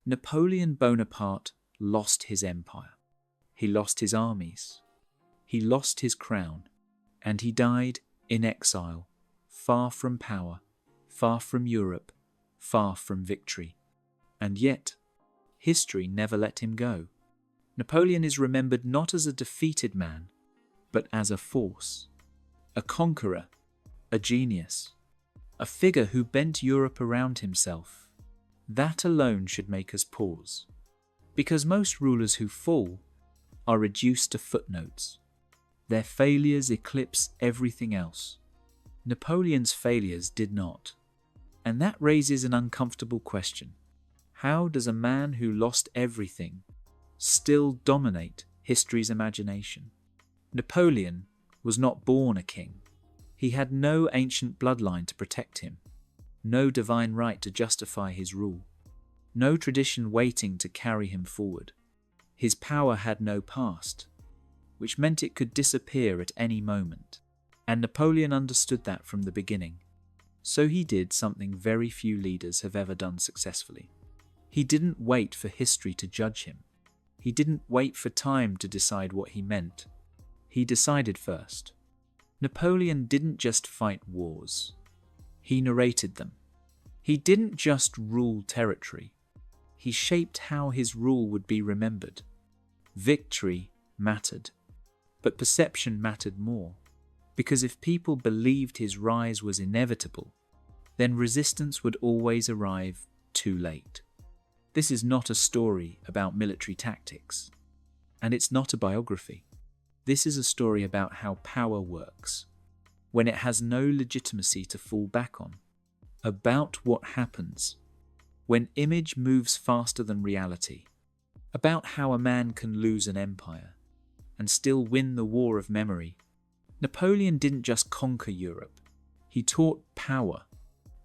Napoleon Bonaparte lost his empire. He lost his armies. He lost his crown. And he died in exile, far from power, far from Europe, far from victory. And yet, history never let him go. Napoleon is remembered not as a defeated man, but as a force, a conqueror, a genius, a figure who bent Europe around himself. That alone should make us pause, because most rulers who fall are reduced to footnotes. Their failures eclipse everything else. Napoleon's failures did not. And that raises an uncomfortable question. How does a man who lost everything still dominate history's imagination? Napoleon was not born a king. He had no ancient bloodline to protect him, no divine right to justify his rule, no tradition waiting to carry him forward. His power had no past, which meant it could disappear at any moment. And Napoleon understood that from the beginning. So he did something very few leaders have ever done successfully. He didn't wait for history to judge him. He didn't wait for time to decide what he meant. He decided first. Napoleon didn't just fight wars. He narrated them. He didn't just rule territory. He shaped how his rule would be remembered. Victory mattered, but perception mattered more. Because if people believed his rise was inevitable, then resistance would always arrive too late. This is not a story about military tactics, and it's not a biography. This is a story about how power works, when it has no legitimacy to fall back on, about what happens when image moves faster than reality, about how a man can lose an empire and still win the war of memory. Napoleon didn't just conquer Europe, he taught power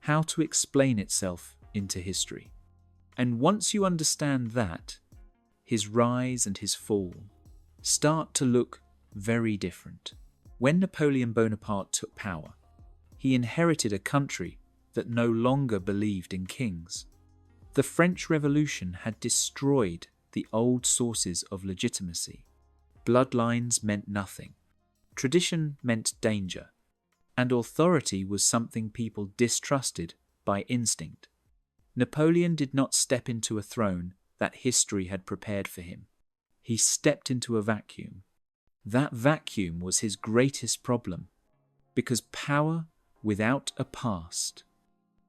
how to explain itself into history. And once you understand that, his rise and his fall start to look very different. When Napoleon Bonaparte took power, he inherited a country that no longer believed in kings. The French Revolution had destroyed the old sources of legitimacy. Bloodlines meant nothing. Tradition meant danger, and authority was something people distrusted by instinct. Napoleon did not step into a throne that history had prepared for him. He stepped into a vacuum. That vacuum was his greatest problem, because power without a past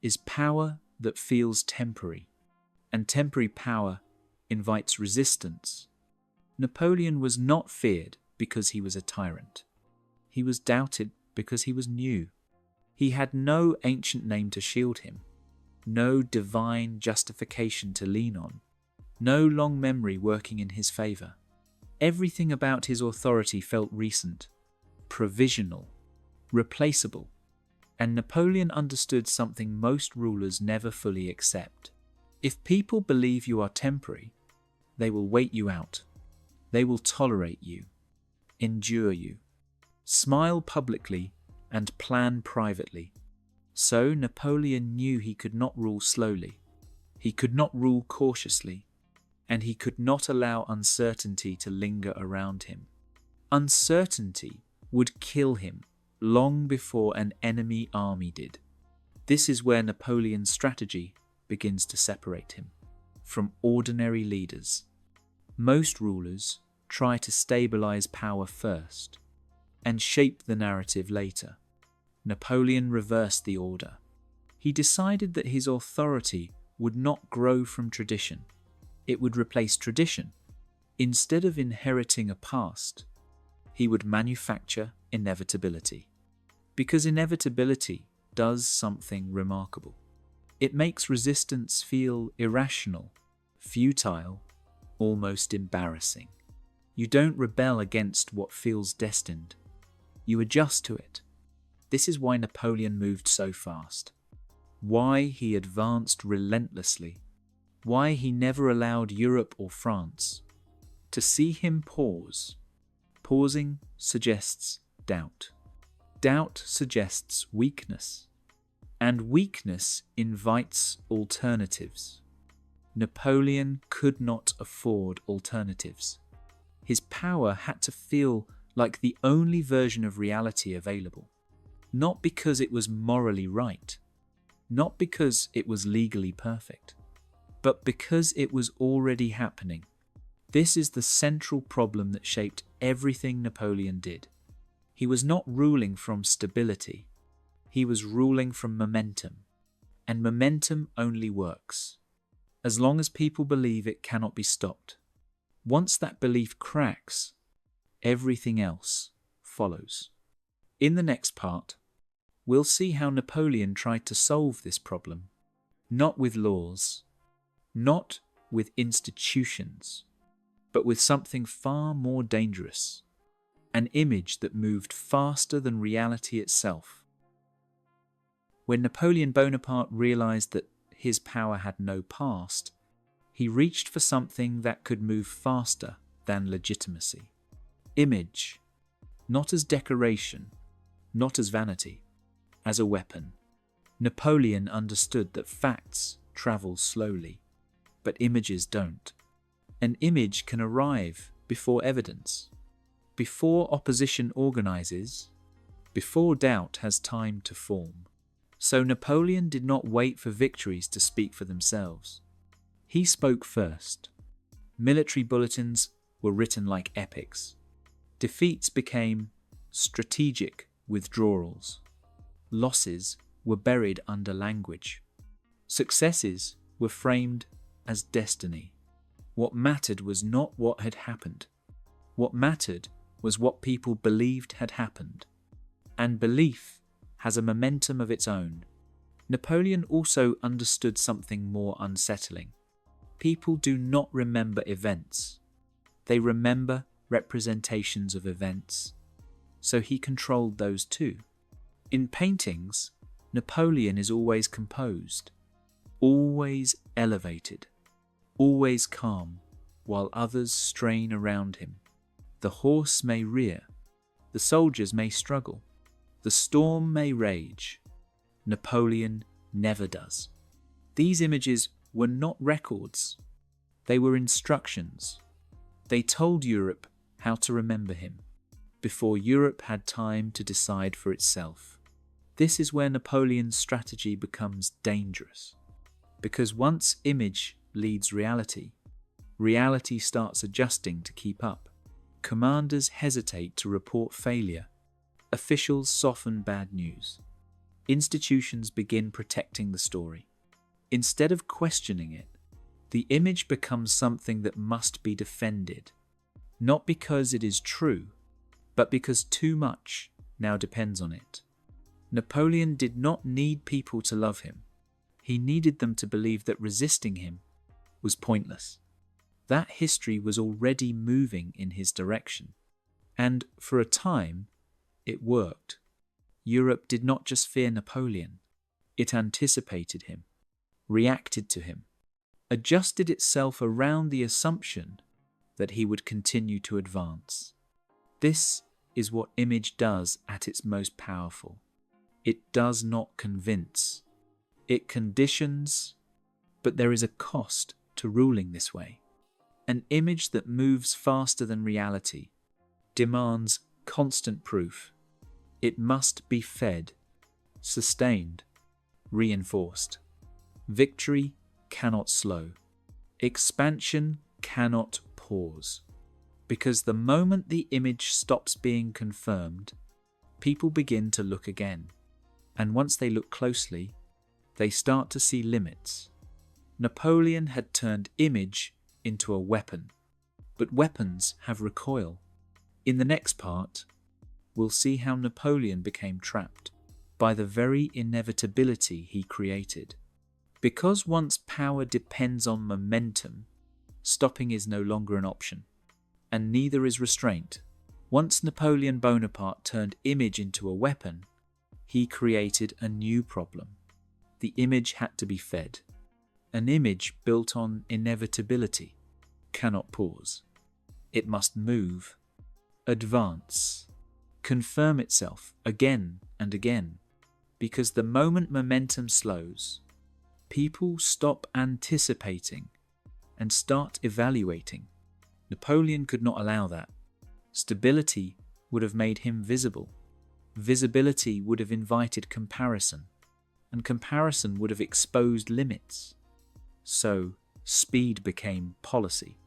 is power that feels temporary, and temporary power invites resistance. Napoleon was not feared because he was a tyrant. He was doubted because he was new. He had no ancient name to shield him, no divine justification to lean on, no long memory working in his favour. Everything about his authority felt recent, provisional, replaceable, and Napoleon understood something most rulers never fully accept. If people believe you are temporary, they will wait you out. They will tolerate you, endure you, smile publicly and plan privately. So Napoleon knew he could not rule slowly, he could not rule cautiously, and he could not allow uncertainty to linger around him. Uncertainty would kill him long before an enemy army did. This is where Napoleon's strategy begins to separate him from ordinary leaders. Most rulers try to stabilize power first and shape the narrative later. Napoleon reversed the order. He decided that his authority would not grow from tradition. It would replace tradition. Instead of inheriting a past, he would manufacture inevitability. Because inevitability does something remarkable. It makes resistance feel irrational, futile, almost embarrassing. You don't rebel against what feels destined. You adjust to it. This is why Napoleon moved so fast. Why he advanced relentlessly. Why he never allowed Europe or France to see him pause. Pausing suggests doubt. Doubt suggests weakness. And weakness invites alternatives. Napoleon could not afford alternatives. His power had to feel like the only version of reality available, not because it was morally right, not because it was legally perfect, but because it was already happening. This is the central problem that shaped everything Napoleon did. He was not ruling from stability. He was ruling from momentum. And momentum only works as long as people believe it cannot be stopped. Once that belief cracks, everything else follows. In the next part, we'll see how Napoleon tried to solve this problem, not with laws, not with institutions, but with something far more dangerous, an image that moved faster than reality itself. When Napoleon Bonaparte realized that his power had no past, he reached for something that could move faster than legitimacy. Image, not as decoration, not as vanity, as a weapon. Napoleon understood that facts travel slowly, but images don't. An image can arrive before evidence, before opposition organizes, before doubt has time to form. So Napoleon did not wait for victories to speak for themselves. He spoke first. Military bulletins were written like epics. Defeats became strategic withdrawals. Losses were buried under language. Successes were framed as destiny. What mattered was not what had happened. What mattered was what people believed had happened. And belief has a momentum of its own. Napoleon also understood something more unsettling. People do not remember events. They remember representations of events. So he controlled those too. In paintings, Napoleon is always composed, always elevated, always calm, while others strain around him. The horse may rear, the soldiers may struggle, the storm may rage. Napoleon never does. These images were not records. They were instructions. They told Europe how to remember him, before Europe had time to decide for itself. This is where Napoleon's strategy becomes dangerous. Because once image leads reality, reality starts adjusting to keep up. Commanders hesitate to report failure. Officials soften bad news. Institutions begin protecting the story. Instead of questioning it, the image becomes something that must be defended, not because it is true, but because too much now depends on it. Napoleon did not need people to love him. He needed them to believe that resisting him was pointless. That history was already moving in his direction. And for a time, it worked. Europe did not just fear Napoleon. It anticipated him, reacted to him, adjusted itself around the assumption that he would continue to advance. This is what image does at its most powerful. It does not convince. It conditions, but there is a cost to ruling this way. An image that moves faster than reality demands constant proof. It must be fed, sustained, reinforced. Victory cannot slow. Expansion cannot pause. Because the moment the image stops being confirmed, people begin to look again. And once they look closely, they start to see limits. Napoleon had turned image into a weapon, but weapons have recoil. In the next part, we'll see how Napoleon became trapped by the very inevitability he created. Because once power depends on momentum, stopping is no longer an option, and neither is restraint. Once Napoleon Bonaparte turned image into a weapon, he created a new problem. The image had to be fed. An image built on inevitability cannot pause. It must move, advance, confirm itself again and again, because the moment momentum slows, people stop anticipating and start evaluating. Napoleon could not allow that. Stability would have made him visible. Visibility would have invited comparison, and comparison would have exposed limits. So, speed became policy.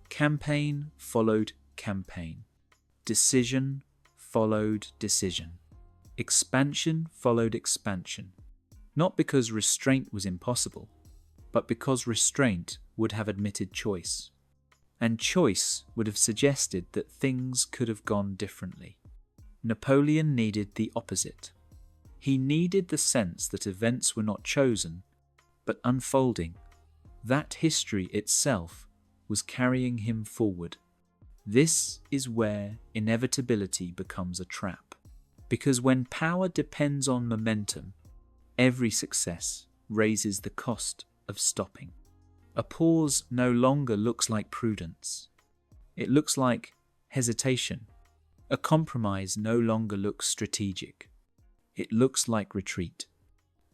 Campaign followed campaign. Decision followed decision. Expansion followed expansion. Not because restraint was impossible, but because restraint would have admitted choice. And choice would have suggested that things could have gone differently. Napoleon needed the opposite. He needed the sense that events were not chosen, but unfolding. That history itself was carrying him forward. This is where inevitability becomes a trap. Because when power depends on momentum, every success raises the cost of stopping. A pause no longer looks like prudence. It looks like hesitation. A compromise no longer looks strategic. It looks like retreat.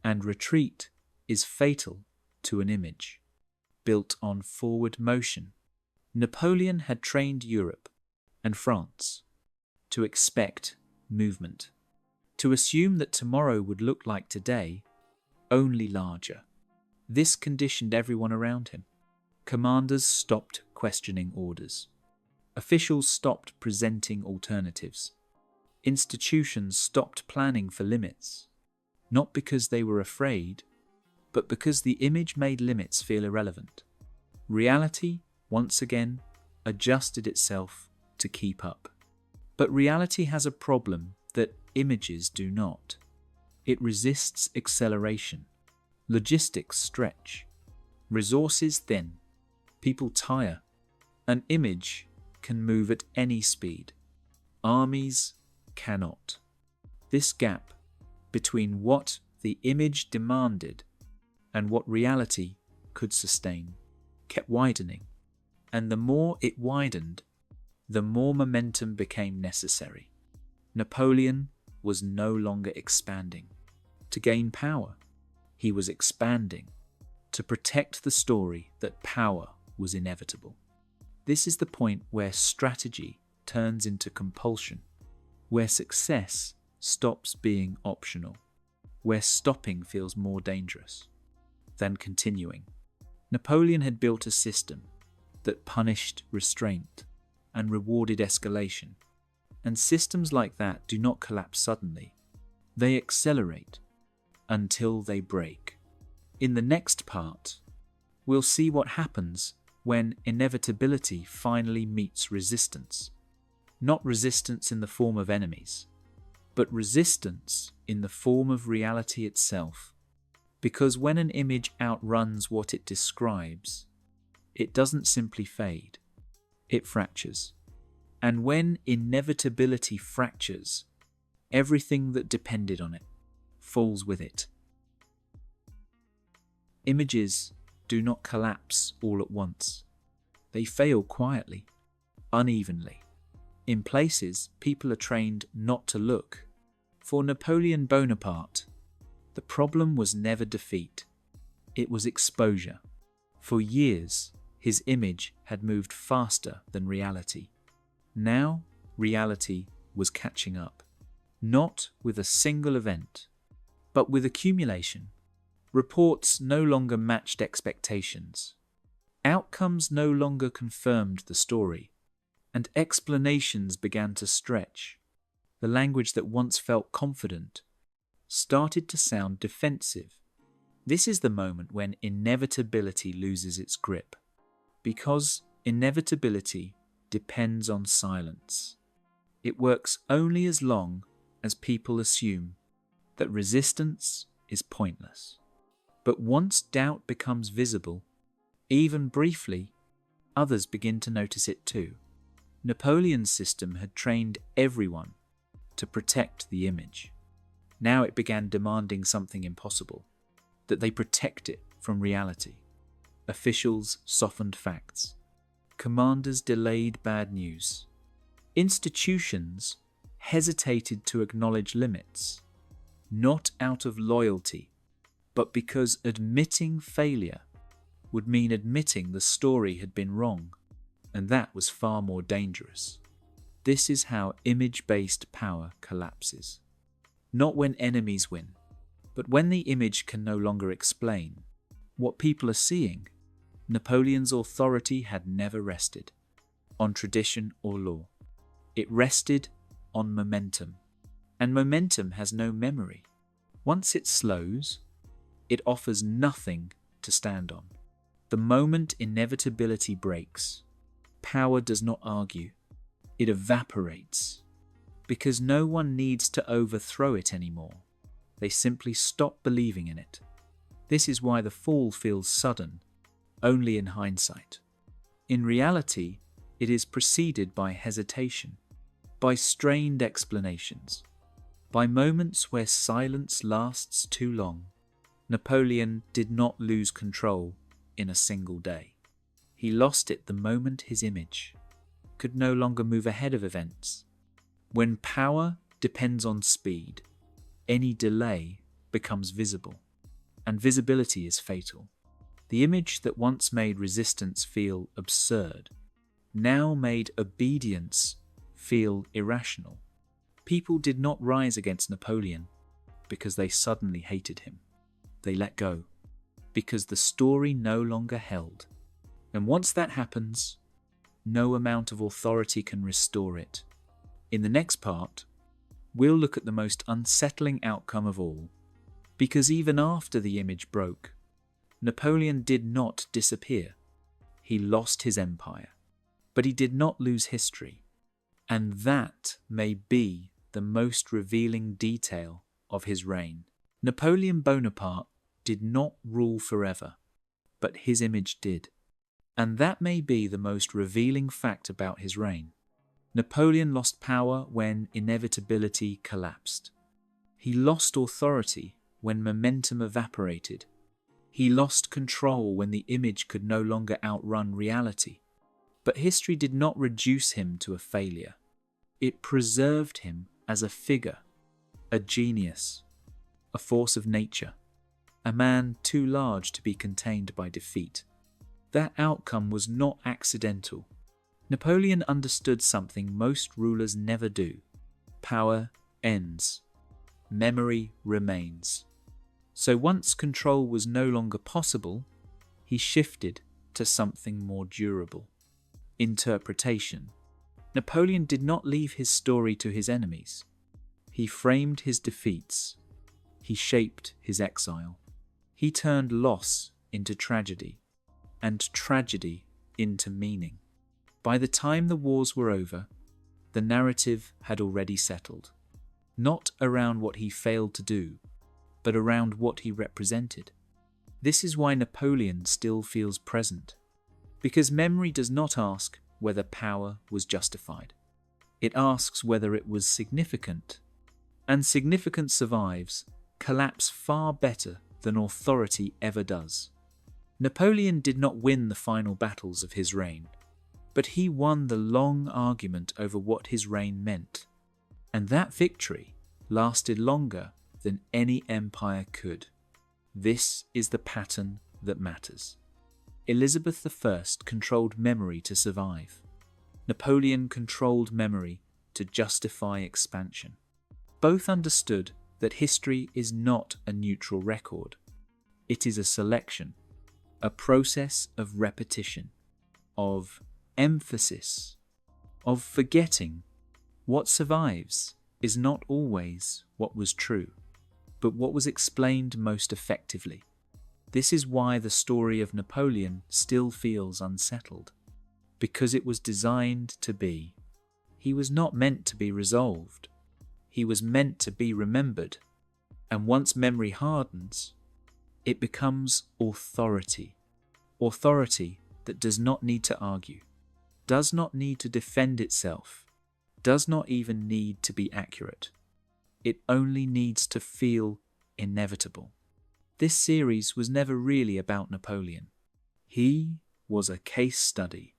And retreat is fatal to an image built on forward motion. Napoleon had trained Europe and France to expect movement, to assume that tomorrow would look like today, only larger. This conditioned everyone around him. Commanders stopped questioning orders. Officials stopped presenting alternatives. Institutions stopped planning for limits, not because they were afraid, but because the image made limits feel irrelevant. Reality, once again, adjusted itself to keep up. But reality has a problem that images do not. It resists acceleration. Logistics stretch. Resources thin. People tire. An image can move at any speed. Armies cannot. This gap between what the image demanded and what reality could sustain kept widening, and the more it widened, the more momentum became necessary. Napoleon was no longer expanding to gain power. He was expanding to protect the story that power was inevitable. This is the point where strategy turns into compulsion, where success stops being optional, where stopping feels more dangerous than continuing. Napoleon had built a system that punished restraint and rewarded escalation. And systems like that do not collapse suddenly. They accelerate until they break. In the next part, we'll see what happens when inevitability finally meets resistance. Not resistance in the form of enemies, but resistance in the form of reality itself. Because when an image outruns what it describes, it doesn't simply fade, it fractures. And when inevitability fractures, everything that depended on it falls with it. Images do not collapse all at once. They fail quietly, unevenly. In places, people are trained not to look. For Napoleon Bonaparte, the problem was never defeat. It was exposure. For years, his image had moved faster than reality. Now, reality was catching up. Not with a single event, but with accumulation. Reports no longer matched expectations. Outcomes no longer confirmed the story, and explanations began to stretch. The language that once felt confident started to sound defensive. This is the moment when inevitability loses its grip, because inevitability depends on silence. It works only as long as people assume that resistance is pointless. But once doubt becomes visible, even briefly, others begin to notice it too. Napoleon's system had trained everyone to protect the image. Now it began demanding something impossible, that they protect it from reality. Officials softened facts. Commanders delayed bad news. Institutions hesitated to acknowledge limits, not out of loyalty, but because admitting failure would mean admitting the story had been wrong, and that was far more dangerous. This is how image-based power collapses. Not when enemies win, but when the image can no longer explain what people are seeing. Napoleon's authority had never rested on tradition or law. It rested on momentum, and momentum has no memory. Once it slows, it offers nothing to stand on. The moment inevitability breaks, power does not argue. It evaporates, because no one needs to overthrow it anymore. They simply stop believing in it. This is why the fall feels sudden, only in hindsight. In reality, it is preceded by hesitation, by strained explanations, by moments where silence lasts too long. Napoleon did not lose control in a single day. He lost it the moment his image could no longer move ahead of events. When power depends on speed, any delay becomes visible, and visibility is fatal. The image that once made resistance feel absurd now made obedience feel irrational. People did not rise against Napoleon because they suddenly hated him. They let go because the story no longer held. And once that happens, no amount of authority can restore it. In the next part, we'll look at the most unsettling outcome of all, because even after the image broke, Napoleon did not disappear. He lost his empire, but he did not lose history. And that may be the most revealing detail of his reign. Napoleon Bonaparte did not rule forever, but his image did. And that may be the most revealing fact about his reign. Napoleon lost power when inevitability collapsed. He lost authority when momentum evaporated. He lost control when the image could no longer outrun reality. But history did not reduce him to a failure. It preserved him as a figure, a genius, a force of nature, a man too large to be contained by defeat. That outcome was not accidental. Napoleon understood something most rulers never do. Power ends. Memory remains. So once control was no longer possible, he shifted to something more durable. Interpretation. Napoleon did not leave his story to his enemies. He framed his defeats. He shaped his exile. He turned loss into tragedy, and tragedy into meaning. By the time the wars were over, the narrative had already settled, not around what he failed to do, but around what he represented. This is why Napoleon still feels present, because memory does not ask whether power was justified. It asks whether it was significant, and significance survives collapse far better than authority ever does. Napoleon did not win the final battles of his reign, but he won the long argument over what his reign meant, and that victory lasted longer than any empire could. This is the pattern that matters. Elizabeth I controlled memory to survive. Napoleon controlled memory to justify expansion. Both understood that history is not a neutral record. It is a selection, a process of repetition, of emphasis, of forgetting. What survives is not always what was true, but what was explained most effectively. This is why the story of Napoleon still feels unsettled, because it was designed to be. He was not meant to be resolved. He was meant to be remembered. And once memory hardens, it becomes authority. Authority that does not need to argue, does not need to defend itself, does not even need to be accurate. It only needs to feel inevitable. This series was never really about Napoleon. He was a case study,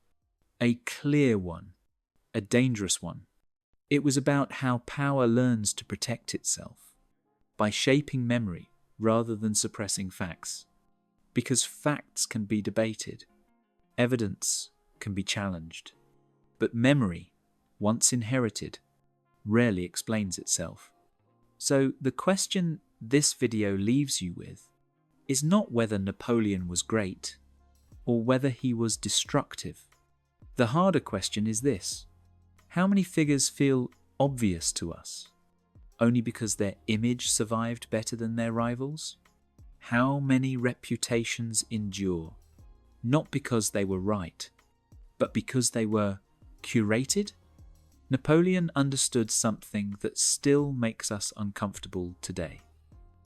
a clear one, a dangerous one. It was about how power learns to protect itself by shaping memory rather than suppressing facts, because facts can be debated, evidence can be challenged, but memory, once inherited, rarely explains itself. So the question this video leaves you with is not whether Napoleon was great or whether he was destructive. The harder question is this: how many figures feel obvious to us only because their image survived better than their rivals? How many reputations endure, not because they were right, but because they were curated? Napoleon understood something that still makes us uncomfortable today.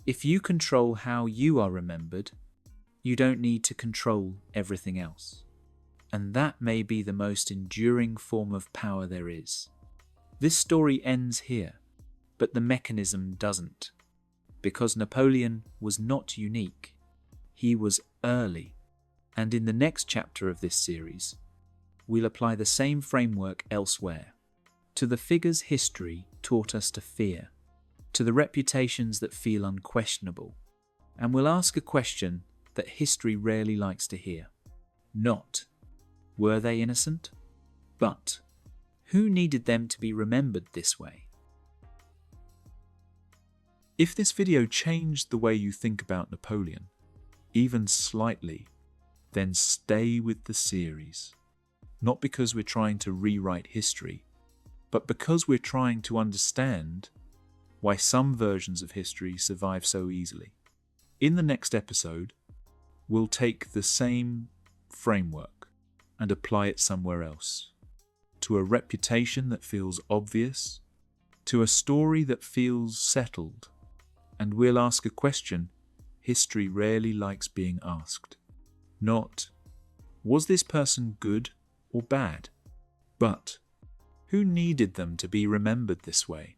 If you control how you are remembered, you don't need to control everything else. And that may be the most enduring form of power there is. This story ends here, but the mechanism doesn't. Because Napoleon was not unique. He was early. And in the next chapter of this series, we'll apply the same framework elsewhere. To the figures history taught us to fear, to the reputations that feel unquestionable, and we'll ask a question that history rarely likes to hear. Not, were they innocent? But, who needed them to be remembered this way? If this video changed the way you think about Napoleon, even slightly, then stay with the series. Not because we're trying to rewrite history, but because we're trying to understand why some versions of history survive so easily. In the next episode, we'll take the same framework and apply it somewhere else. To a reputation that feels obvious, to a story that feels settled, and we'll ask a question history rarely likes being asked. Not, was this person good or bad? But, who needed them to be remembered this way?